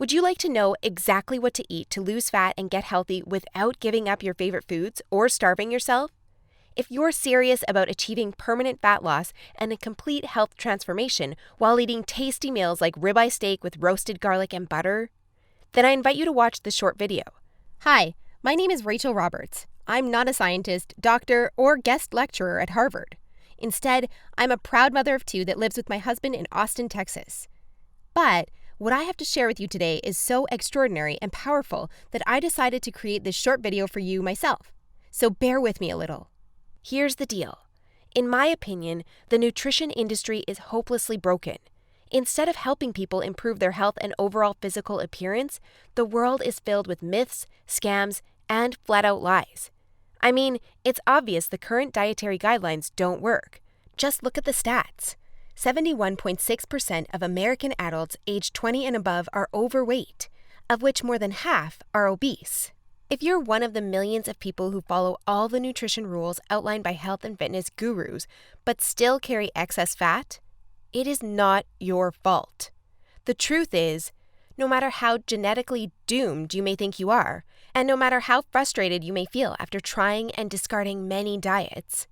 Would you like to know exactly what to eat to lose fat and get healthy without giving up your favorite foods or starving yourself? If you're serious about achieving permanent fat loss and a complete health transformation while eating tasty meals like ribeye steak with roasted garlic and butter, then I invite you to watch this short video. Hi, my name is Rachel Roberts. I'm not a scientist, doctor, or guest lecturer at Harvard. Instead, I'm a proud mother of two that lives with my husband in Austin, Texas. But what I have to share with you today is so extraordinary and powerful that I decided to create this short video for you myself. So bear with me a little. Here's the deal. In my opinion, the nutrition industry is hopelessly broken. Instead of helping people improve their health and overall physical appearance, the world is filled with myths, scams, and flat-out lies. I mean, it's obvious the current dietary guidelines don't work. Just look at the stats. 71.6% of American adults aged 20 and above are overweight, of which more than half are obese. If you're one of the millions of people who follow all the nutrition rules outlined by health and fitness gurus, but still carry excess fat, it is not your fault. The truth is, no matter how genetically doomed you may think you are, and no matter how frustrated you may feel after trying and discarding many diets,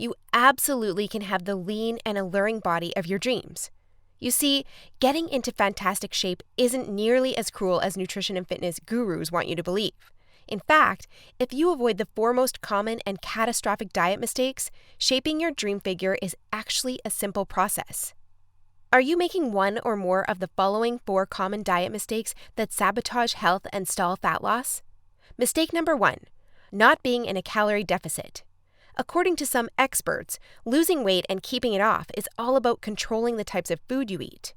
you absolutely can have the lean and alluring body of your dreams. You see, getting into fantastic shape isn't nearly as cruel as nutrition and fitness gurus want you to believe. In fact, if you avoid the four most common and catastrophic diet mistakes, shaping your dream figure is actually a simple process. Are you making one or more of the following 4 common diet mistakes that sabotage health and stall fat loss? Mistake number 1, not being in a calorie deficit. According to some experts, losing weight and keeping it off is all about controlling the types of food you eat.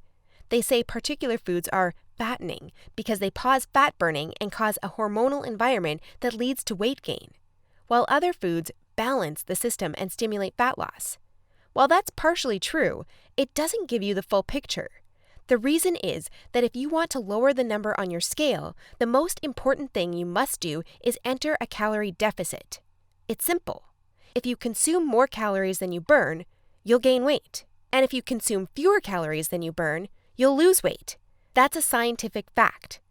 They say particular foods are fattening because they pause fat burning and cause a hormonal environment that leads to weight gain, while other foods balance the system and stimulate fat loss. While that's partially true, it doesn't give you the full picture. The reason is that if you want to lower the number on your scale, the most important thing you must do is enter a calorie deficit. It's simple. If you consume more calories than you burn, you'll gain weight. And if you consume fewer calories than you burn, you'll lose weight. That's a scientific fact.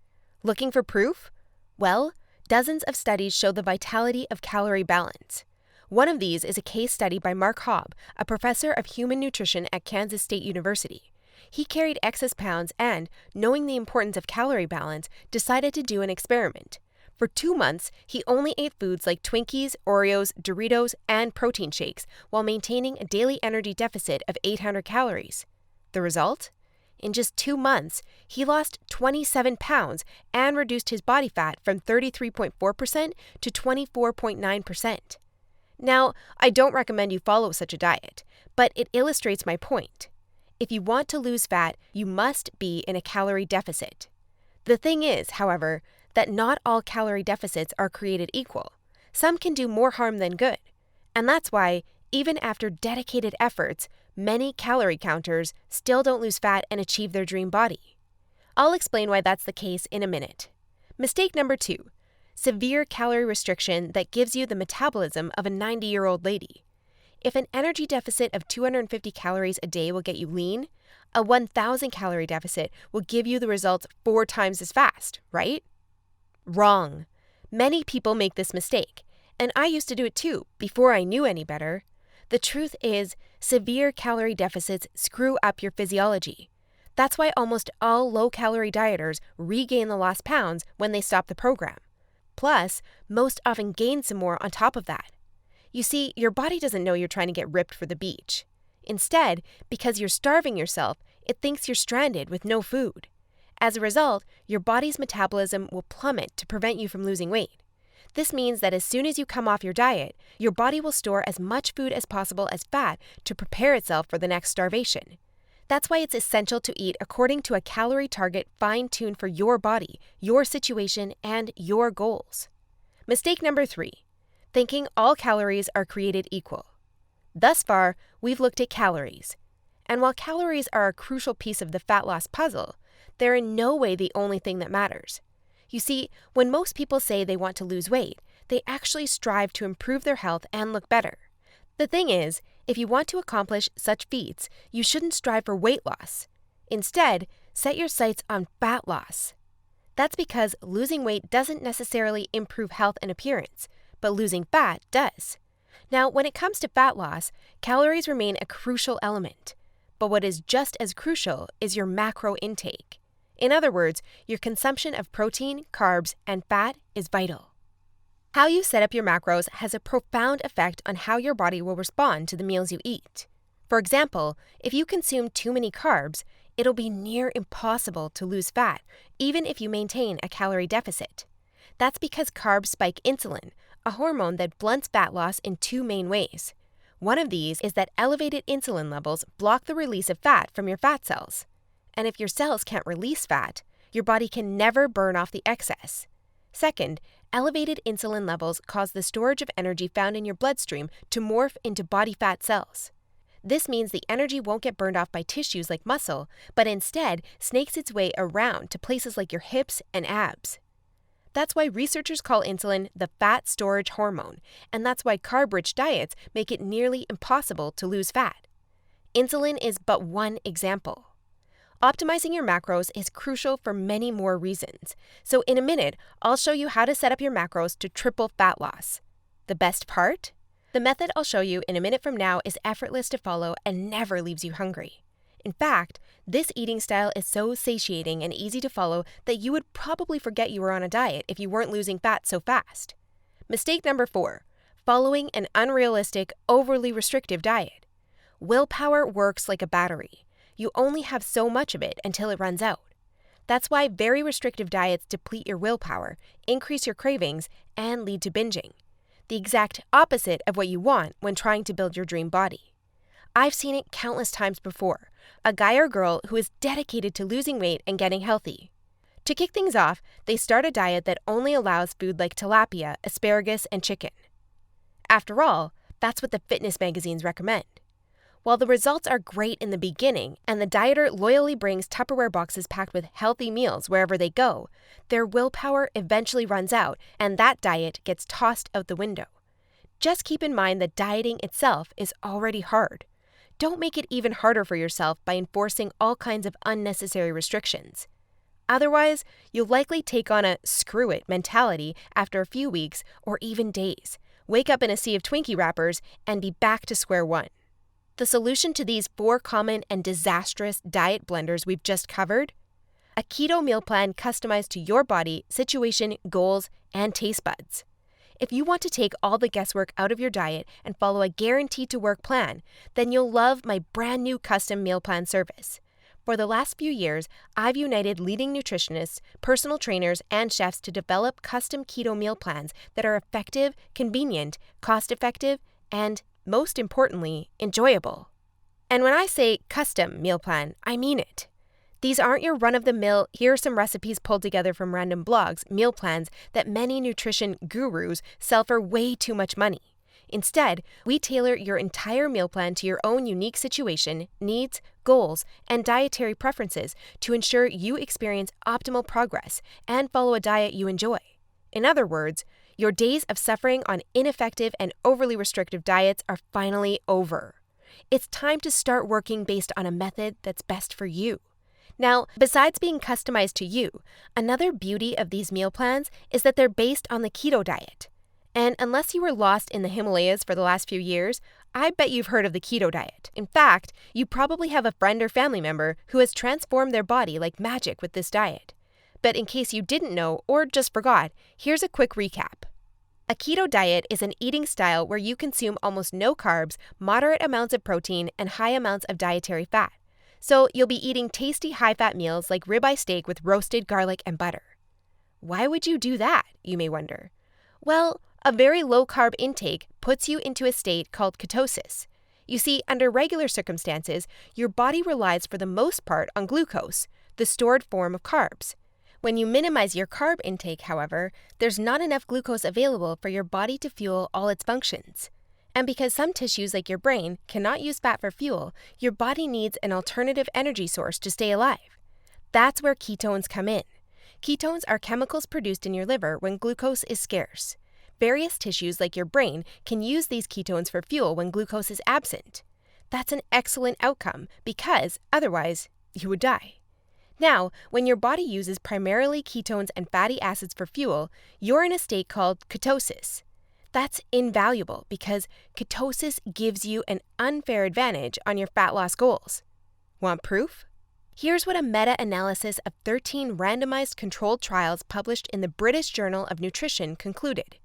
Looking for proof? Well, dozens of studies show the vitality of calorie balance. One of these is a case study by Mark Hobb, a professor of human nutrition at Kansas State University. He carried excess pounds and, knowing the importance of calorie balance, decided to do an experiment. For 2 months, he only ate foods like Twinkies, Oreos, Doritos, and protein shakes while maintaining a daily energy deficit of 800 calories. The result? In just 2 months, he lost 27 pounds and reduced his body fat from 33.4% to 24.9%. Now, I don't recommend you follow such a diet, but it illustrates my point. If you want to lose fat, you must be in a calorie deficit. The thing is, however, that not all calorie deficits are created equal. Some can do more harm than good. And that's why, even after dedicated efforts, many calorie counters still don't lose fat and achieve their dream body. I'll explain why that's the case in a minute. Mistake number 2, severe calorie restriction that gives you the metabolism of a 90-year-old lady. If an energy deficit of 250 calories a day will get you lean, a 1,000 calorie deficit will give you the results 4 times as fast, right? Wrong. Many people make this mistake, and I used to do it too, before I knew any better. The truth is, severe calorie deficits screw up your physiology. That's why almost all low-calorie dieters regain the lost pounds when they stop the program. Plus, most often gain some more on top of that. You see, your body doesn't know you're trying to get ripped for the beach. Instead, because you're starving yourself, it thinks you're stranded with no food. As a result, your body's metabolism will plummet to prevent you from losing weight. This means that as soon as you come off your diet, your body will store as much food as possible as fat to prepare itself for the next starvation. That's why it's essential to eat according to a calorie target fine-tuned for your body, your situation, and your goals. Mistake number 3, thinking all calories are created equal. Thus far, we've looked at calories. And while calories are a crucial piece of the fat loss puzzle, they're in no way the only thing that matters. You see, when most people say they want to lose weight, they actually strive to improve their health and look better. The thing is, if you want to accomplish such feats, you shouldn't strive for weight loss. Instead, set your sights on fat loss. That's because losing weight doesn't necessarily improve health and appearance, but losing fat does. Now, when it comes to fat loss, calories remain a crucial element. But what is just as crucial is your macro intake. In other words, your consumption of protein, carbs, and fat is vital. How you set up your macros has a profound effect on how your body will respond to the meals you eat. For example, if you consume too many carbs, it'll be near impossible to lose fat, even if you maintain a calorie deficit. That's because carbs spike insulin, a hormone that blunts fat loss in two main ways. One of these is that elevated insulin levels block the release of fat from your fat cells. And if your cells can't release fat, your body can never burn off the excess. Second, elevated insulin levels cause the storage of energy found in your bloodstream to morph into body fat cells. This means the energy won't get burned off by tissues like muscle, but instead snakes its way around to places like your hips and abs. That's why researchers call insulin the fat storage hormone, and that's why carb-rich diets make it nearly impossible to lose fat. Insulin is but one example. Optimizing your macros is crucial for many more reasons. So in a minute, I'll show you how to set up your macros to triple fat loss. The best part? The method I'll show you in a minute from now is effortless to follow and never leaves you hungry. In fact, this eating style is so satiating and easy to follow that you would probably forget you were on a diet if you weren't losing fat so fast. Mistake number 4, following an unrealistic, overly restrictive diet. Willpower works like a battery. You only have so much of it until it runs out. That's why very restrictive diets deplete your willpower, increase your cravings, and lead to binging. The exact opposite of what you want when trying to build your dream body. I've seen it countless times before. A guy or girl who is dedicated to losing weight and getting healthy. To kick things off, they start a diet that only allows food like tilapia, asparagus, and chicken. After all, that's what the fitness magazines recommend. While the results are great in the beginning, and the dieter loyally brings Tupperware boxes packed with healthy meals wherever they go, their willpower eventually runs out, and that diet gets tossed out the window. Just keep in mind that dieting itself is already hard. Don't make it even harder for yourself by enforcing all kinds of unnecessary restrictions. Otherwise, you'll likely take on a screw it mentality after a few weeks or even days, wake up in a sea of Twinkie wrappers, and be back to square one. The solution to these 4 common and disastrous diet blunders we've just covered? A keto meal plan customized to your body, situation, goals, and taste buds. If you want to take all the guesswork out of your diet and follow a guaranteed-to-work plan, then you'll love my brand new custom meal plan service. For the last few years, I've united leading nutritionists, personal trainers, and chefs to develop custom keto meal plans that are effective, convenient, cost-effective, and most importantly, enjoyable. And when I say custom meal plan, I mean it. These aren't your run-of-the-mill, here are some recipes pulled together from random blogs, meal plans that many nutrition gurus sell for way too much money. Instead, we tailor your entire meal plan to your own unique situation, needs, goals, and dietary preferences to ensure you experience optimal progress and follow a diet you enjoy. In other words, your days of suffering on ineffective and overly restrictive diets are finally over. It's time to start working based on a method that's best for you. Now, besides being customized to you, another beauty of these meal plans is that they're based on the keto diet. And unless you were lost in the Himalayas for the last few years, I bet you've heard of the keto diet. In fact, you probably have a friend or family member who has transformed their body like magic with this diet. But in case you didn't know or just forgot, here's a quick recap. A keto diet is an eating style where you consume almost no carbs, moderate amounts of protein, and high amounts of dietary fat. So you'll be eating tasty high-fat meals like ribeye steak with roasted garlic and butter. Why would you do that, you may wonder? Well, a very low-carb intake puts you into a state called ketosis. You see, under regular circumstances, your body relies for the most part on glucose, the stored form of carbs. When you minimize your carb intake, however, there's not enough glucose available for your body to fuel all its functions. And because some tissues like your brain cannot use fat for fuel, your body needs an alternative energy source to stay alive. That's where ketones come in. Ketones are chemicals produced in your liver when glucose is scarce. Various tissues like your brain can use these ketones for fuel when glucose is absent. That's an excellent outcome because otherwise you would die. Now, when your body uses primarily ketones and fatty acids for fuel, you're in a state called ketosis. That's invaluable because ketosis gives you an unfair advantage on your fat loss goals. Want proof? Here's what a meta-analysis of 13 randomized controlled trials published in the British Journal of Nutrition concluded.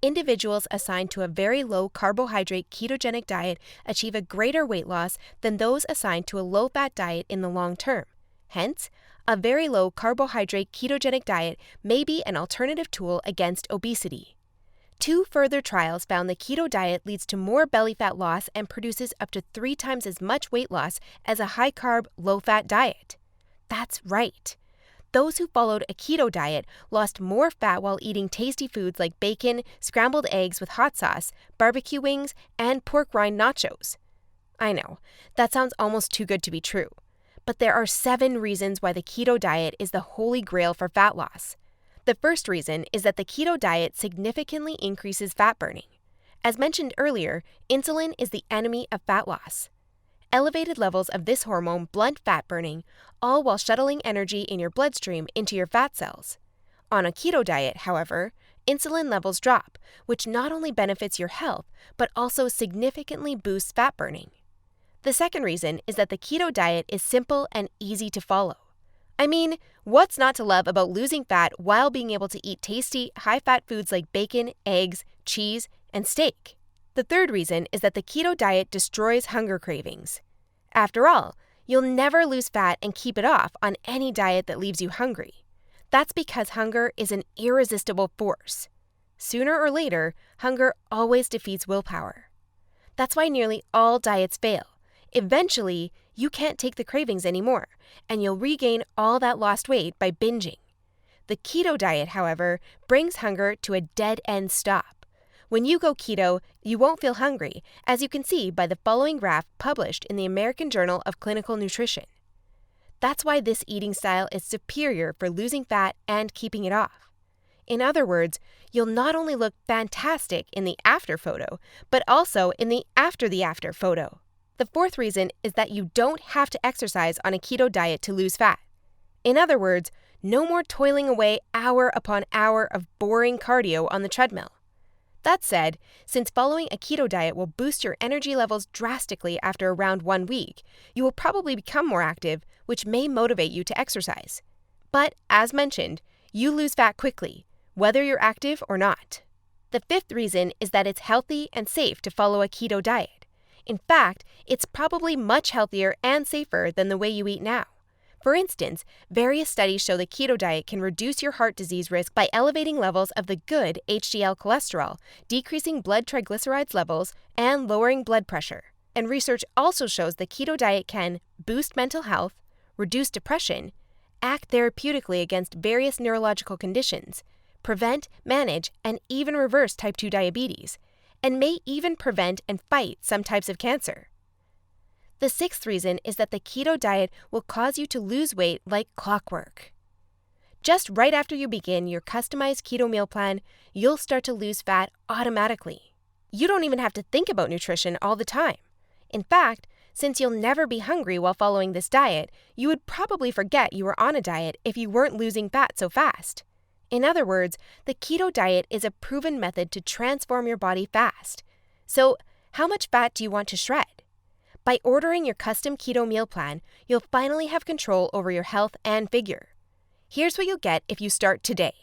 Individuals assigned to a very low carbohydrate ketogenic diet achieve a greater weight loss than those assigned to a low-fat diet in the long term. Hence, a very low carbohydrate ketogenic diet may be an alternative tool against obesity. 2 further trials found the keto diet leads to more belly fat loss and produces up to 3 times as much weight loss as a high-carb, low-fat diet. That's right. Those who followed a keto diet lost more fat while eating tasty foods like bacon, scrambled eggs with hot sauce, barbecue wings, and pork rind nachos. I know, that sounds almost too good to be true. But there are 7 reasons why the keto diet is the holy grail for fat loss. The first reason is that the keto diet significantly increases fat burning. As mentioned earlier, insulin is the enemy of fat loss. Elevated levels of this hormone blunt fat burning, all while shuttling energy in your bloodstream into your fat cells. On a keto diet, however, insulin levels drop, which not only benefits your health, but also significantly boosts fat burning. The second reason is that the keto diet is simple and easy to follow. I mean, what's not to love about losing fat while being able to eat tasty, high-fat foods like bacon, eggs, cheese, and steak? The third reason is that the keto diet destroys hunger cravings. After all, you'll never lose fat and keep it off on any diet that leaves you hungry. That's because hunger is an irresistible force. Sooner or later, hunger always defeats willpower. That's why nearly all diets fail. Eventually, you can't take the cravings anymore, and you'll regain all that lost weight by binging. The keto diet, however, brings hunger to a dead-end stop. When you go keto, you won't feel hungry, as you can see by the following graph published in the American Journal of Clinical Nutrition. That's why this eating style is superior for losing fat and keeping it off. In other words, you'll not only look fantastic in the after photo, but also in the after photo. The fourth reason is that you don't have to exercise on a keto diet to lose fat. In other words, no more toiling away hour upon hour of boring cardio on the treadmill. That said, since following a keto diet will boost your energy levels drastically after around 1 week, you will probably become more active, which may motivate you to exercise. But, as mentioned, you lose fat quickly, whether you're active or not. The fifth reason is that it's healthy and safe to follow a keto diet. In fact, it's probably much healthier and safer than the way you eat now. For instance, various studies show the keto diet can reduce your heart disease risk by elevating levels of the good HDL cholesterol, decreasing blood triglycerides levels, and lowering blood pressure. And research also shows the keto diet can boost mental health, reduce depression, act therapeutically against various neurological conditions, prevent, manage, and even reverse type 2 diabetes, and may even prevent and fight some types of cancer. The sixth reason is that the keto diet will cause you to lose weight like clockwork. Just right after you begin your customized keto meal plan, you'll start to lose fat automatically. You don't even have to think about nutrition all the time. In fact, since you'll never be hungry while following this diet, you would probably forget you were on a diet if you weren't losing fat so fast. In other words, the keto diet is a proven method to transform your body fast. So, how much fat do you want to shred? By ordering your custom keto meal plan, you'll finally have control over your health and figure. Here's what you'll get if you start today.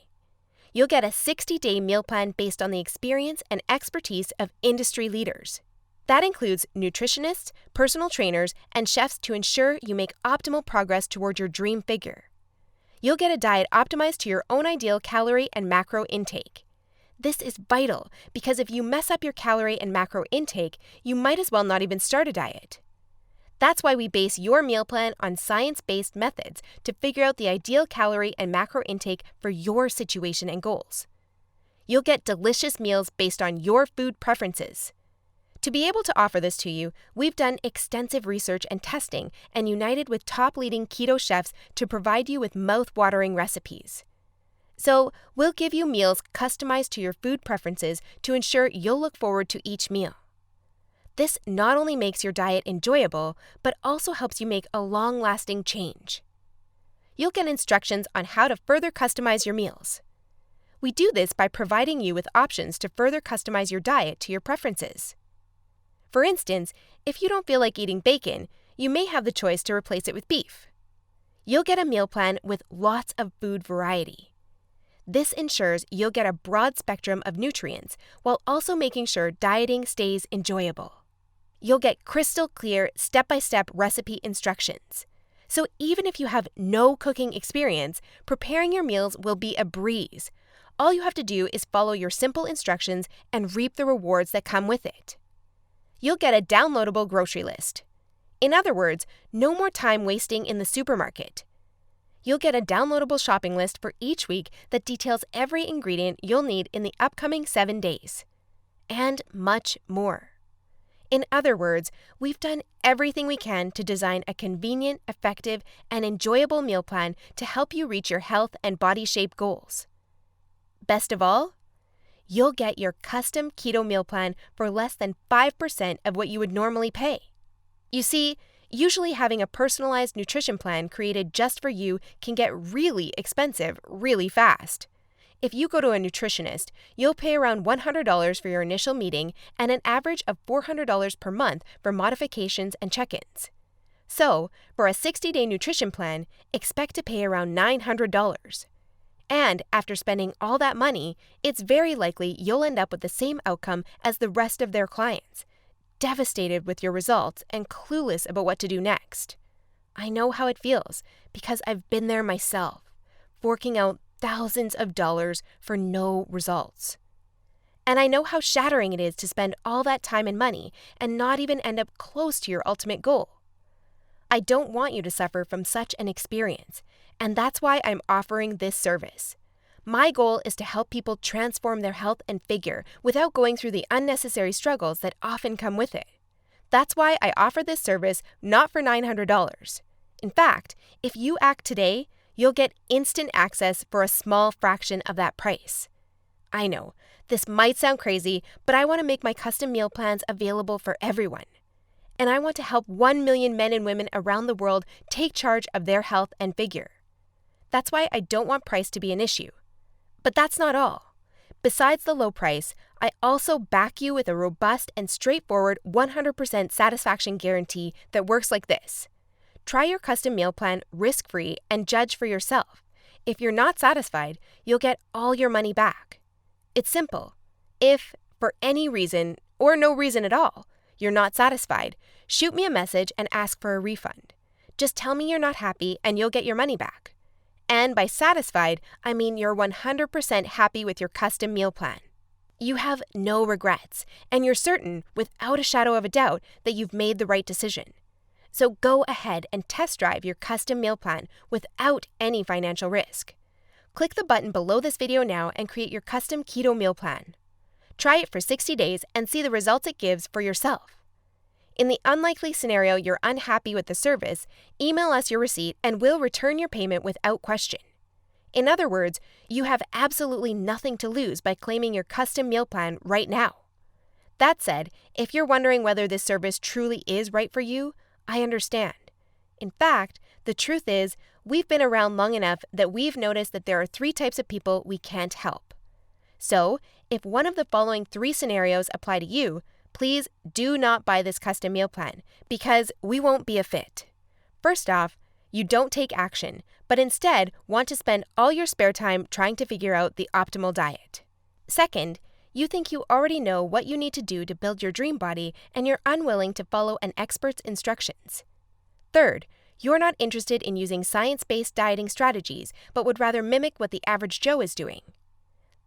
You'll get a 60-day meal plan based on the experience and expertise of industry leaders. That includes nutritionists, personal trainers, and chefs to ensure you make optimal progress toward your dream figure. You'll get a diet optimized to your own ideal calorie and macro intake. This is vital because if you mess up your calorie and macro intake, you might as well not even start a diet. That's why we base your meal plan on science-based methods to figure out the ideal calorie and macro intake for your situation and goals. You'll get delicious meals based on your food preferences. To be able to offer this to you, we've done extensive research and testing and united with top leading keto chefs to provide you with mouth-watering recipes. So, we'll give you meals customized to your food preferences to ensure you'll look forward to each meal. This not only makes your diet enjoyable, but also helps you make a long-lasting change. You'll get instructions on how to further customize your meals. We do this by providing you with options to further customize your diet to your preferences. For instance, if you don't feel like eating bacon, you may have the choice to replace it with beef. You'll get a meal plan with lots of food variety. This ensures you'll get a broad spectrum of nutrients while also making sure dieting stays enjoyable. You'll get crystal clear step-by-step recipe instructions. So even if you have no cooking experience, preparing your meals will be a breeze. All you have to do is follow your simple instructions and reap the rewards that come with it. You'll get a downloadable grocery list. In other words, no more time wasting in the supermarket. You'll get a downloadable shopping list for each week that details every ingredient you'll need in the upcoming 7 days. And much more. In other words, we've done everything we can to design a convenient, effective, and enjoyable meal plan to help you reach your health and body shape goals. Best of all, you'll get your custom keto meal plan for less than 5% of what you would normally pay. You see, usually having a personalized nutrition plan created just for you can get really expensive really fast. If you go to a nutritionist, you'll pay around $100 for your initial meeting and an average of $400 per month for modifications and check-ins. So, for a 60-day nutrition plan, expect to pay around $900. And after spending all that money, it's very likely you'll end up with the same outcome as the rest of their clients, devastated with your results and clueless about what to do next. I know how it feels because I've been there myself, forking out thousands of dollars for no results. And I know how shattering it is to spend all that time and money and not even end up close to your ultimate goal. I don't want you to suffer from such an experience, and that's why I'm offering this service. My goal is to help people transform their health and figure without going through the unnecessary struggles that often come with it. That's why I offer this service not for $900. In fact, if you act today, you'll get instant access for a small fraction of that price. I know, this might sound crazy, but I want to make my custom meal plans available for everyone. And I want to help 1 million men and women around the world take charge of their health and figure. That's why I don't want price to be an issue. But that's not all. Besides the low price, I also back you with a robust and straightforward 100% satisfaction guarantee that works like this. Try your custom meal plan risk-free and judge for yourself. If you're not satisfied, you'll get all your money back. It's simple. If, for any reason, or no reason at all, you're not satisfied, shoot me a message and ask for a refund. Just tell me you're not happy and you'll get your money back. And by satisfied, I mean you're 100% happy with your custom meal plan. You have no regrets, and you're certain, without a shadow of a doubt, that you've made the right decision. So go ahead and test drive your custom meal plan without any financial risk. Click the button below this video now and create your custom keto meal plan. Try it for 60 days and see the results it gives for yourself. In the unlikely scenario you're unhappy with the service, email us your receipt and we'll return your payment without question. In other words, you have absolutely nothing to lose by claiming your custom meal plan right now. That said, if you're wondering whether this service truly is right for you, I understand. In fact, the truth is, we've been around long enough that we've noticed that there are 3 types of people we can't help. So, if one of the following 3 scenarios apply to you, please do not buy this custom meal plan because we won't be a fit. First off, you don't take action, but instead want to spend all your spare time trying to figure out the optimal diet. Second, you think you already know what you need to do to build your dream body and you're unwilling to follow an expert's instructions. Third, you're not interested in using science-based dieting strategies, but would rather mimic what the average Joe is doing.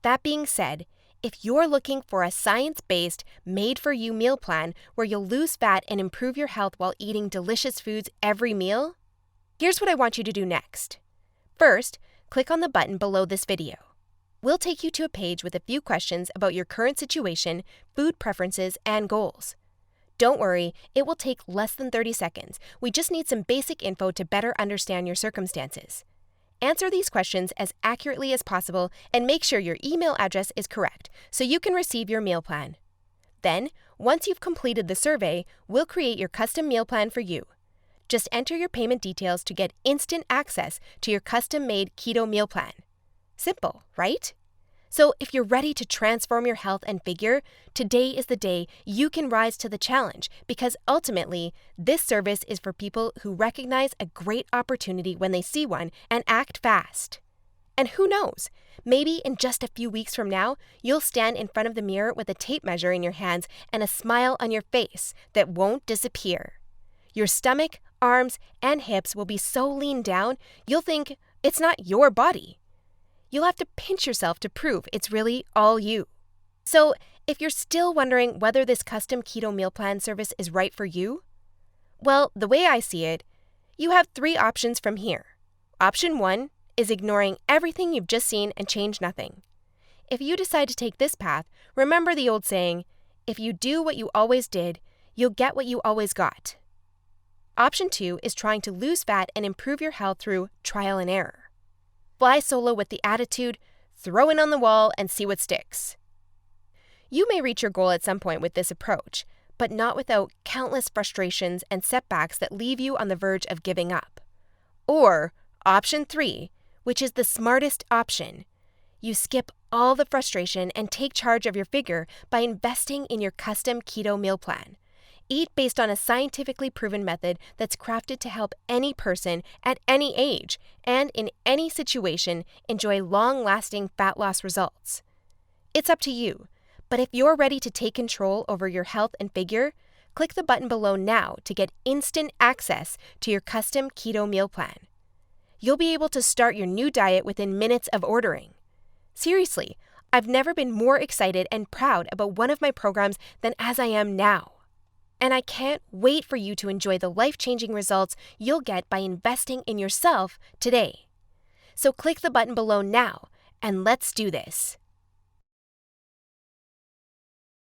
That being said, if you're looking for a science-based, made-for-you meal plan where you'll lose fat and improve your health while eating delicious foods every meal, here's what I want you to do next. First, click on the button below this video. We'll take you to a page with a few questions about your current situation, food preferences, and goals. Don't worry, it will take less than 30 seconds. We just need some basic info to better understand your circumstances. Answer these questions as accurately as possible and make sure your email address is correct so you can receive your meal plan. Then, once you've completed the survey, we'll create your custom meal plan for you. Just enter your payment details to get instant access to your custom-made keto meal plan. Simple, right? So if you're ready to transform your health and figure, today is the day you can rise to the challenge, because ultimately, this service is for people who recognize a great opportunity when they see one and act fast. And who knows, maybe in just a few weeks from now, you'll stand in front of the mirror with a tape measure in your hands and a smile on your face that won't disappear. Your stomach, arms, and hips will be so lean down, you'll think it's not your body. You'll have to pinch yourself to prove it's really all you. So, if you're still wondering whether this custom keto meal plan service is right for you, well, the way I see it, you have 3 options from here. Option 1 is ignoring everything you've just seen and change nothing. If you decide to take this path, remember the old saying, if you do what you always did, you'll get what you always got. Option 2 is trying to lose fat and improve your health through trial and error. Fly solo with the attitude, throw in on the wall and see what sticks. You may reach your goal at some point with this approach, but not without countless frustrations and setbacks that leave you on the verge of giving up. Or option 3, which is the smartest option. You skip all the frustration and take charge of your figure by investing in your custom keto meal plan. Eat based on a scientifically proven method that's crafted to help any person at any age and in any situation enjoy long-lasting fat loss results. It's up to you, but if you're ready to take control over your health and figure, click the button below now to get instant access to your custom keto meal plan. You'll be able to start your new diet within minutes of ordering. Seriously, I've never been more excited and proud about one of my programs than as I am now. And I can't wait for you to enjoy the life-changing results you'll get by investing in yourself today. So click the button below now, and let's do this.